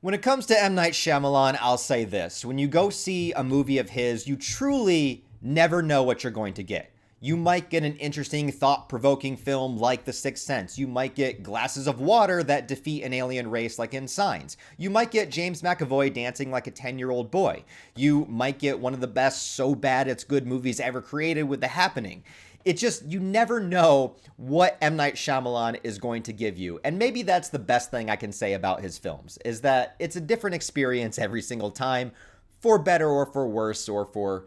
When it comes to M Night Syamalan, I'll say this. When you go see a movie of his, you truly never know what you're going to get. You might get an interesting, thought-provoking film like The Sixth Sense. You might get glasses of water that defeat an alien race like in Signs. You might get James McAvoy dancing like a 10-year-old boy. You might get one of the best so bad it's good movies ever created with The Happening. It just, you never know what M. Night Shyamalan is going to give you. And maybe that's the best thing I can say about his films, is that it's a different experience every single time, for better or for worse, or for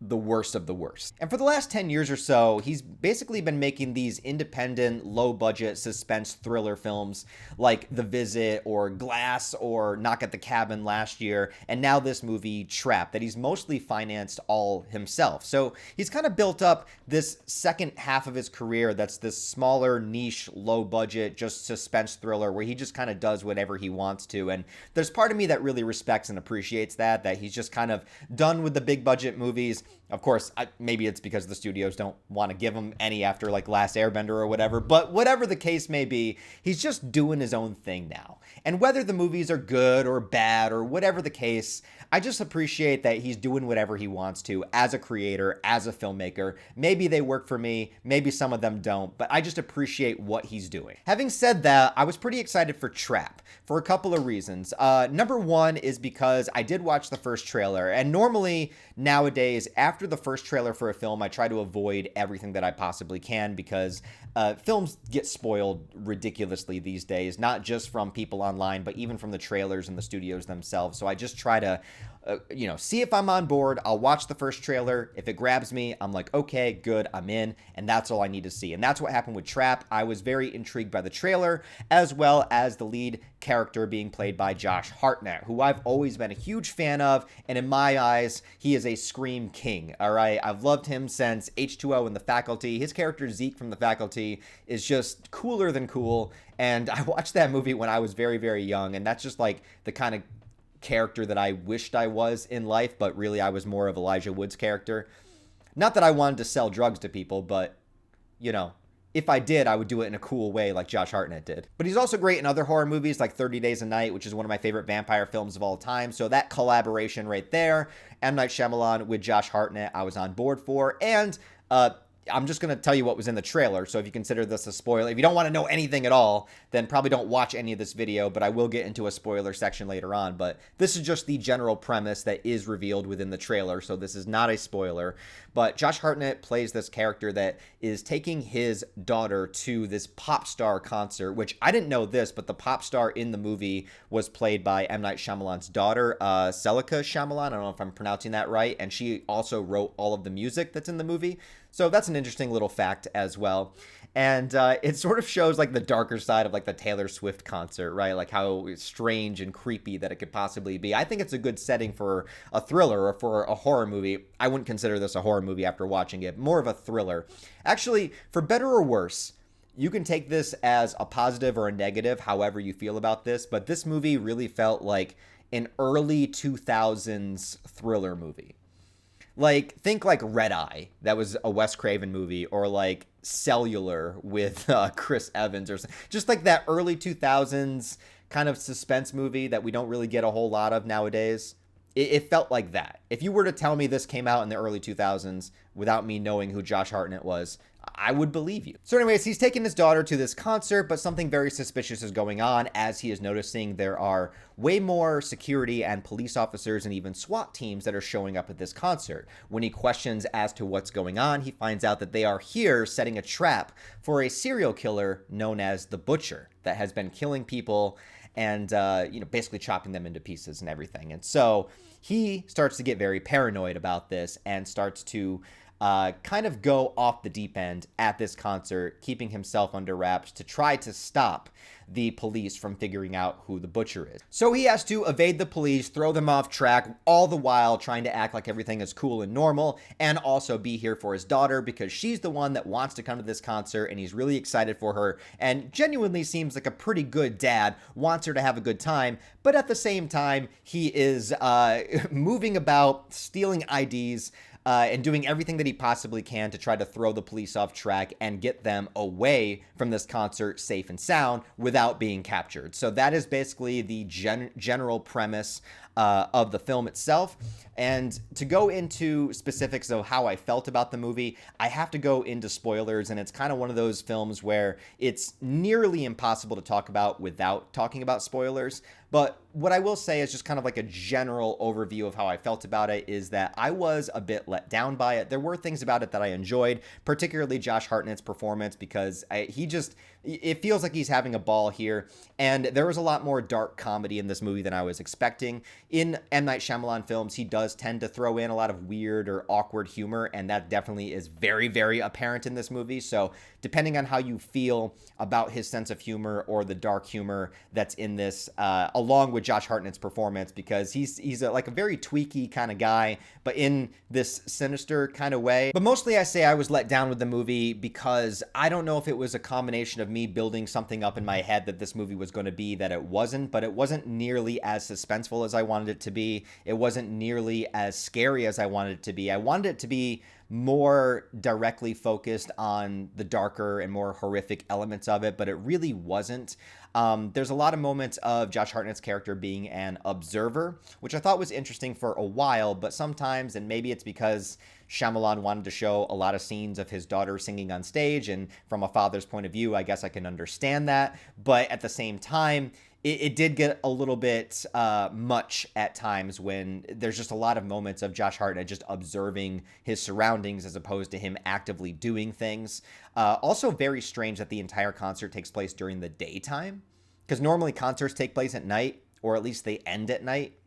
the worst of the worst. And for the last 10 years or so, he's basically been making these independent, low-budget suspense thriller films like The Visit or Glass or Knock at the Cabin last year, and now this movie, Trap, that he's mostly financed all himself. So he's kind of built up this second half of his career that's this smaller, niche, low-budget, just suspense thriller where he just kind of does whatever he wants to. And there's part of me that really respects and appreciates that he's just kind of done with the big-budget movies. Of course, maybe it's because the studios don't want to give him any after like Last Airbender or whatever, but whatever the case may be, he's just doing his own thing now. And whether the movies are good or bad or whatever the case, I just appreciate that he's doing whatever he wants to as a creator, as a filmmaker. Maybe they work for me, maybe some of them don't, but I just appreciate what he's doing. Having said that, I was pretty excited for Trap for a couple of reasons. Number one is because I did watch the first trailer, and normally nowadays, after the first trailer for a film, I try to avoid everything that I possibly can because films get spoiled ridiculously these days, not just from people online, but even from the trailers and the studios themselves. So I just try to see if I'm on board. I'll watch the first trailer. If it grabs me, I'm like, okay, good, I'm in, and that's all I need to see. And that's what happened with Trap. I was very intrigued by the trailer, as well as the lead character being played by Josh Hartnett, who I've always been a huge fan of, and in my eyes, he is a scream king, all right? I've loved him since H2O and The Faculty. His character, Zeke from The Faculty, is just cooler than cool, and I watched that movie when I was very, very young, and that's just like the kind of character that I wished I was in life, but really I was more of Elijah Wood's character. Not that I wanted to sell drugs to people, but, if I did, I would do it in a cool way like Josh Hartnett did. But he's also great in other horror movies like 30 Days a Night, which is one of my favorite vampire films of all time. So that collaboration right there, M. Night Shyamalan with Josh Hartnett, I was on board for. And I'm just going to tell you what was in the trailer, so if you consider this a spoiler, if you don't want to know anything at all, then probably don't watch any of this video, but I will get into a spoiler section later on. But this is just the general premise that is revealed within the trailer, so this is not a spoiler. But Josh Hartnett plays this character that is taking his daughter to this pop star concert, which I didn't know this, but the pop star in the movie was played by M. Night Shyamalan's daughter, Celica Shyamalan. I don't know if I'm pronouncing that right, and she also wrote all of the music that's in the movie. So that's an interesting little fact as well. And it sort of shows like the darker side of like the Taylor Swift concert, right? Like how strange and creepy that it could possibly be. I think it's a good setting for a thriller or for a horror movie. I wouldn't consider this a horror movie after watching it. More of a thriller. Actually, for better or worse, you can take this as a positive or a negative, however you feel about this. But this movie really felt like an early 2000s thriller movie. Like, think like Red Eye, that was a Wes Craven movie, or like Cellular with Chris Evans, or just like that early 2000s kind of suspense movie that we don't really get a whole lot of nowadays. It felt like that. If you were to tell me this came out in the early 2000s without me knowing who Josh Hartnett was, I would believe you. So anyways, he's taking his daughter to this concert, but something very suspicious is going on as he is noticing there are way more security and police officers and even SWAT teams that are showing up at this concert. When he questions as to what's going on, he finds out that they are here setting a trap for a serial killer known as the Butcher that has been killing people and basically chopping them into pieces and everything. And so he starts to get very paranoid about this and starts to kind of go off the deep end at this concert, keeping himself under wraps to try to stop the police from figuring out who the Butcher is. So he has to evade the police, throw them off track, all the while trying to act like everything is cool and normal, and also be here for his daughter because she's the one that wants to come to this concert and he's really excited for her and genuinely seems like a pretty good dad, wants her to have a good time, but at the same time, he is moving about, stealing IDs, and doing everything that he possibly can to try to throw the police off track and get them away from this concert safe and sound without being captured. So that is basically the general premise of the film itself. And to go into specifics of how I felt about the movie, I have to go into spoilers, and it's kind of one of those films where it's nearly impossible to talk about without talking about spoilers. But what I will say is just kind of like a general overview of how I felt about it is that I was a bit let down by it. There were things about it that I enjoyed, particularly Josh Hartnett's performance, because it feels like he's having a ball here. And there was a lot more dark comedy in this movie than I was expecting. In M Night Syamalan films, he does tend to throw in a lot of weird or awkward humor, and that definitely is very, very apparent in this movie. So depending on how you feel about his sense of humor or the dark humor that's in this, along with Josh Hartnett's performance, because he's like a very tweaky kind of guy, but in this sinister kind of way. But mostly I say I was let down with the movie because I don't know if it was a combination of me building something up in my head that this movie was going to be that it wasn't, but it wasn't nearly as suspenseful as I wanted it to be. It wasn't nearly as scary as I wanted it to be. I wanted it to be more directly focused on the darker and more horrific elements of it, but it really wasn't. There's a lot of moments of Josh Hartnett's character being an observer, which I thought was interesting for a while, but sometimes, and maybe it's because Shyamalan wanted to show a lot of scenes of his daughter singing on stage, and from a father's point of view, I guess I can understand that, but at the same time, it did get a little bit much at times when there's just a lot of moments of Josh Hartnett just observing his surroundings as opposed to him actively doing things. Also very strange that the entire concert takes place during the daytime, because normally concerts take place at night, or at least they end at night.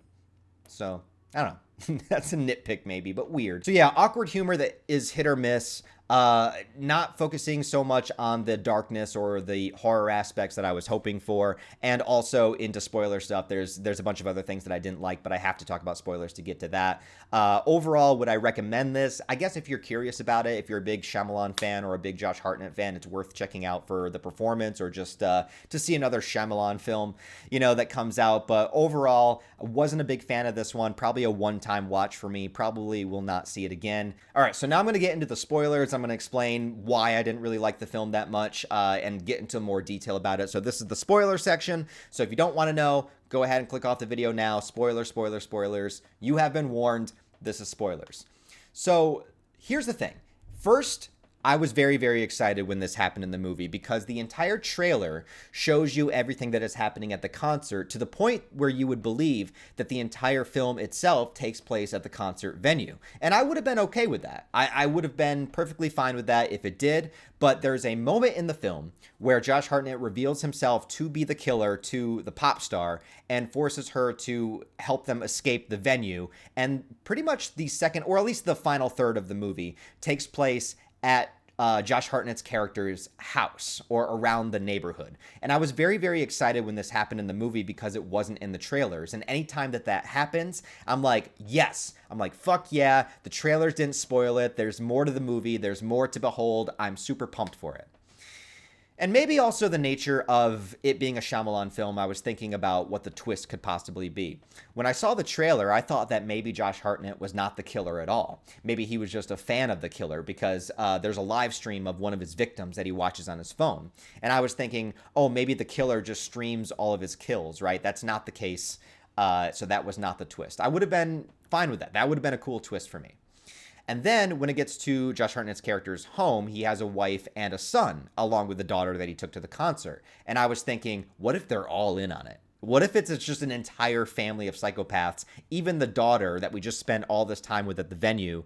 So, I don't know. That's a nitpick maybe, but weird. So yeah, awkward humor that is hit or miss. Not focusing so much on the darkness or the horror aspects that I was hoping for, and also into spoiler stuff. There's a bunch of other things that I didn't like, but I have to talk about spoilers to get to that. Overall, would I recommend this? I guess if you're curious about it, if you're a big Shyamalan fan or a big Josh Hartnett fan, it's worth checking out for the performance or just to see another Shyamalan film, that comes out. But overall, I wasn't a big fan of this one. Probably a one-time watch for me. Probably will not see it again. All right, so now I'm going to get into the spoilers. I'm going to explain why I didn't really like the film that much and get into more detail about it. So this is the spoiler section. So if you don't want to know, go ahead and click off the video now. Spoiler, spoiler, spoilers. You have been warned. This is spoilers. So here's the thing. First, I was very, very excited when this happened in the movie because the entire trailer shows you everything that is happening at the concert to the point where you would believe that the entire film itself takes place at the concert venue. And I would have been okay with that. I would have been perfectly fine with that if it did. But there's a moment in the film where Josh Hartnett reveals himself to be the killer to the pop star and forces her to help them escape the venue. And pretty much the second, or at least the final third of the movie, takes place at Josh Hartnett's character's house or around the neighborhood. And I was very, very excited when this happened in the movie because it wasn't in the trailers. And anytime that happens, I'm like, yes. I'm like, fuck yeah. The trailers didn't spoil it. There's more to the movie. There's more to behold. I'm super pumped for it. And maybe also the nature of it being a Shyamalan film, I was thinking about what the twist could possibly be. When I saw the trailer, I thought that maybe Josh Hartnett was not the killer at all. Maybe he was just a fan of the killer because there's a live stream of one of his victims that he watches on his phone. And I was thinking, oh, maybe the killer just streams all of his kills, right? That's not the case. So that was not the twist. I would have been fine with that. That would have been a cool twist for me. And then when it gets to Josh Hartnett's character's home, he has a wife and a son, along with the daughter that he took to the concert. And I was thinking, what if they're all in on it? What if it's just an entire family of psychopaths? Even the daughter that we just spent all this time with at the venue,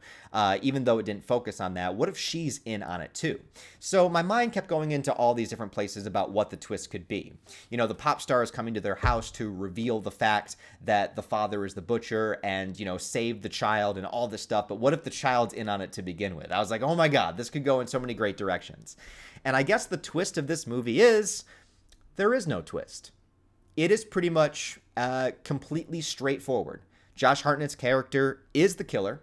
even though it didn't focus on that, what if she's in on it too? So my mind kept going into all these different places about what the twist could be. The pop star is coming to their house to reveal the fact that the father is the butcher and, save the child and all this stuff. But what if the child's in on it to begin with? I was like, oh my God, this could go in so many great directions. And I guess the twist of this movie is there is no twist. It is pretty much completely straightforward. Josh Hartnett's character is the killer.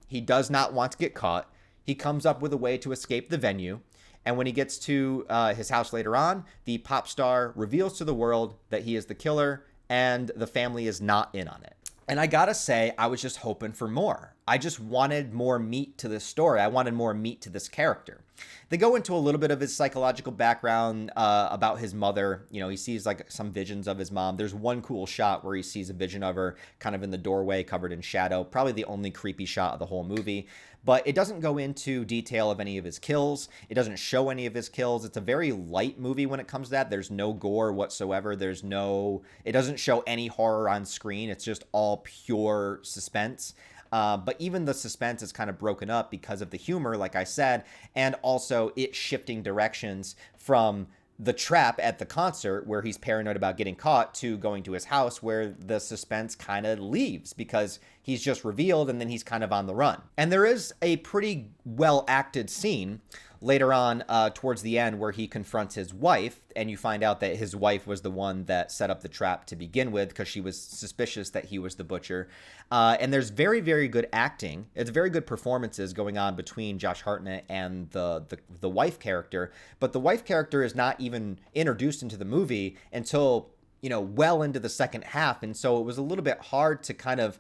He does not want to get caught. He comes up with a way to escape the venue. And when he gets to his house later on, the pop star reveals to the world that he is the killer and the family is not in on it. And I gotta say, I was just hoping for more. I just wanted more meat to this story. I wanted more meat to this character. They go into a little bit of his psychological background about his mother. You know, he sees like some visions of his mom. There's one cool shot where he sees a vision of her kind of in the doorway covered in shadow. Probably the only creepy shot of the whole movie. But it doesn't go into detail of any of his kills. It doesn't show any of his kills. It's a very light movie when it comes to that. There's no gore whatsoever. It doesn't show any horror on screen. It's just all pure suspense. But even the suspense is kind of broken up because of the humor, like I said, and also it shifting directions from the trap at the concert where he's paranoid about getting caught to going to his house where the suspense kind of leaves because he's just revealed and then he's kind of on the run. And there is a pretty well acted scene later on towards the end where he confronts his wife, and you find out that his wife was the one that set up the trap to begin with because she was suspicious that he was the butcher. And there's very, very good acting. It's very good performances going on between Josh Hartnett and the wife character. But the wife character is not even introduced into the movie until, you know, well into the second half. And so it was a little bit hard to kind of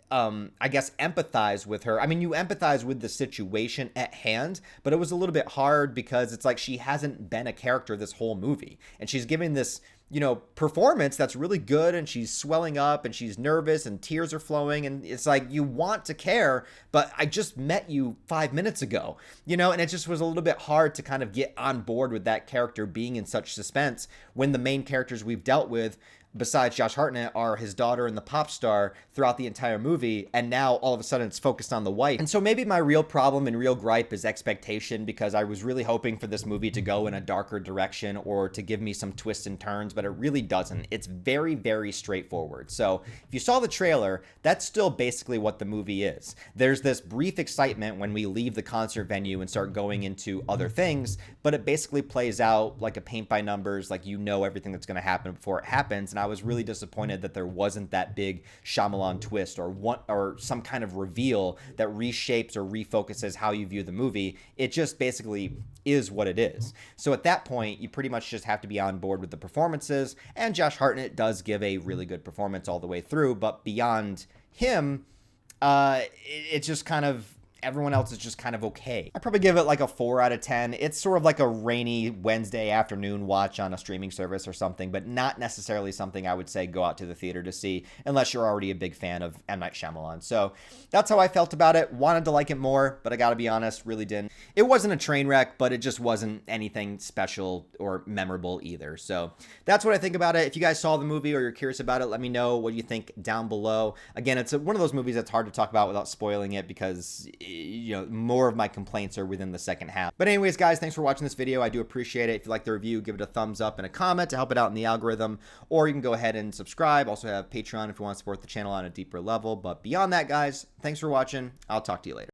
I guess empathize with her. I mean, you empathize with the situation at hand, but it was a little bit hard because it's like she hasn't been a character this whole movie, and she's giving this, you know, performance that's really good, and she's swelling up and she's nervous and tears are flowing, and it's like you want to care, but I just met you 5 minutes ago, you know, and it just was a little bit hard to kind of get on board with that character being in such suspense when the main characters we've dealt with besides Josh Hartnett are his daughter and the pop star throughout the entire movie, and now all of a sudden it's focused on the wife. And so maybe my real problem and real gripe is expectation, because I was really hoping for this movie to go in a darker direction or to give me some twists and turns, but it really doesn't. It's very, very straightforward. So if you saw the trailer, that's still basically what the movie is. There's this brief excitement when we leave the concert venue and start going into other things, but it basically plays out like a paint by numbers, like you know everything that's going to happen before it happens. And I was really disappointed that there wasn't that big Shyamalan twist or some kind of reveal that reshapes or refocuses how you view the movie. It just basically is what it is. So at that point, you pretty much just have to be on board with the performances, and Josh Hartnett does give a really good performance all the way through, but beyond him, it's just kind of, everyone else is just kind of okay. I'd probably give it like a 4 out of 10. It's sort of like a rainy Wednesday afternoon watch on a streaming service or something, but not necessarily something I would say go out to the theater to see unless you're already a big fan of M Night Syamalan. So that's how I felt about it. Wanted to like it more, but I gotta be honest, really didn't. It wasn't a train wreck, but it just wasn't anything special or memorable either. So that's what I think about it. If you guys saw the movie or you're curious about it, let me know what you think down below. Again, it's one of those movies that's hard to talk about without spoiling it because, you know, more of my complaints are within the second half. But anyways, guys, thanks for watching this video. I do appreciate it. If you like the review, give it a thumbs up and a comment to help it out in the algorithm, or you can go ahead and subscribe. Also have Patreon if you want to support the channel on a deeper level. But beyond that, guys, thanks for watching. I'll talk to you later.